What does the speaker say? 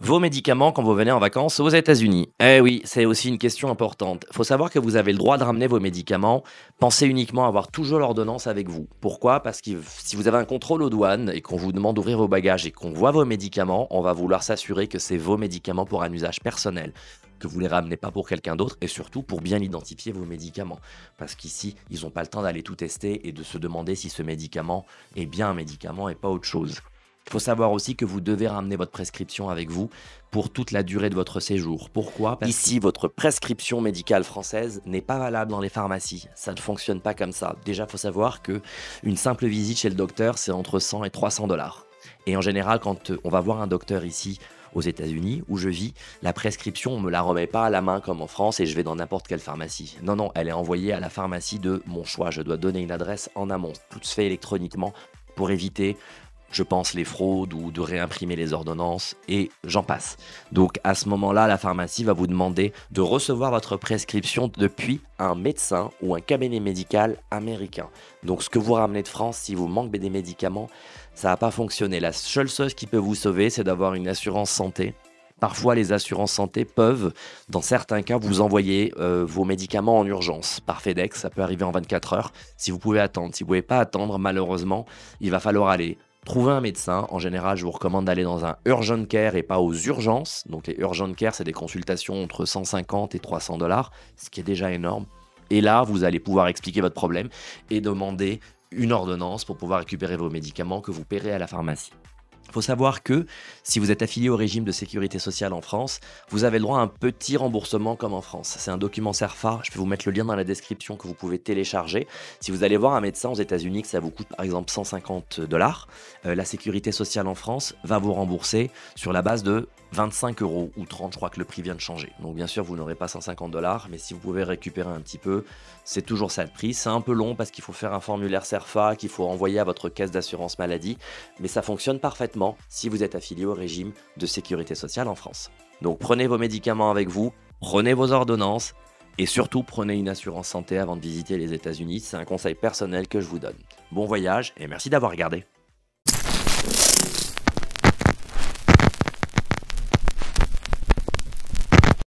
Vos médicaments quand vous venez en vacances aux États-Unis. Eh oui, c'est aussi une question importante. Faut savoir que vous avez le droit de ramener vos médicaments. Pensez uniquement à avoir toujours l'ordonnance avec vous. Pourquoi? Parce que si vous avez un contrôle aux douanes et qu'on vous demande d'ouvrir vos bagages et qu'on voit vos médicaments, on va vouloir s'assurer que c'est vos médicaments pour un usage personnel, que vous les ramenez pas pour quelqu'un d'autre et surtout pour bien identifier vos médicaments. Parce qu'ici, ils n'ont pas le temps d'aller tout tester et de se demander si ce médicament est bien un médicament et pas autre chose. Il faut savoir aussi que vous devez ramener votre prescription avec vous pour toute la durée de votre séjour. Pourquoi? Ici, votre prescription médicale française n'est pas valable dans les pharmacies. Ça ne fonctionne pas comme ça. Déjà, il faut savoir que une simple visite chez le docteur, c'est entre 100 et 300 dollars. Et en général, quand on va voir un docteur ici aux États-Unis, où je vis, la prescription, on ne me la remet pas à la main comme en France et je vais dans n'importe quelle pharmacie. Non, non, elle est envoyée à la pharmacie de mon choix. Je dois donner une adresse en amont. Tout se fait électroniquement pour éviter, je pense, les fraudes ou de réimprimer les ordonnances et j'en passe. Donc à ce moment-là, la pharmacie va vous demander de recevoir votre prescription depuis un médecin ou un cabinet médical américain. Donc ce que vous ramenez de France, si vous manquez des médicaments, ça va pas fonctionner. La seule chose qui peut vous sauver, c'est d'avoir une assurance santé. Parfois, les assurances santé peuvent, dans certains cas, vous envoyer vos médicaments en urgence par FedEx. Ça peut arriver en 24 heures. Si vous pouvez attendre, si vous ne pouvez pas attendre, malheureusement, il va falloir aller trouver un médecin. En général, je vous recommande d'aller dans un urgent care et pas aux urgences. Donc les urgent care, c'est des consultations entre 150 et 300 dollars, ce qui est déjà énorme. Et là, vous allez pouvoir expliquer votre problème et demander une ordonnance pour pouvoir récupérer vos médicaments que vous paierez à la pharmacie. Il faut savoir que si vous êtes affilié au régime de sécurité sociale en France, vous avez le droit à un petit remboursement comme en France. C'est un document CERFA, je peux vous mettre le lien dans la description que vous pouvez télécharger. Si vous allez voir un médecin aux États-Unis, que ça vous coûte par exemple 150 dollars, la sécurité sociale en France va vous rembourser sur la base de 25 euros ou 30, je crois que le prix vient de changer. Donc bien sûr, vous n'aurez pas 150 dollars, mais si vous pouvez récupérer un petit peu, c'est toujours ça le prix. C'est un peu long parce qu'il faut faire un formulaire CERFA qu'il faut envoyer à votre caisse d'assurance maladie, mais ça fonctionne parfaitement si vous êtes affilié au régime de sécurité sociale en France. Donc prenez vos médicaments avec vous, prenez vos ordonnances et surtout prenez une assurance santé avant de visiter les États-Unis. C'est un conseil personnel que je vous donne. Bon voyage et merci d'avoir regardé.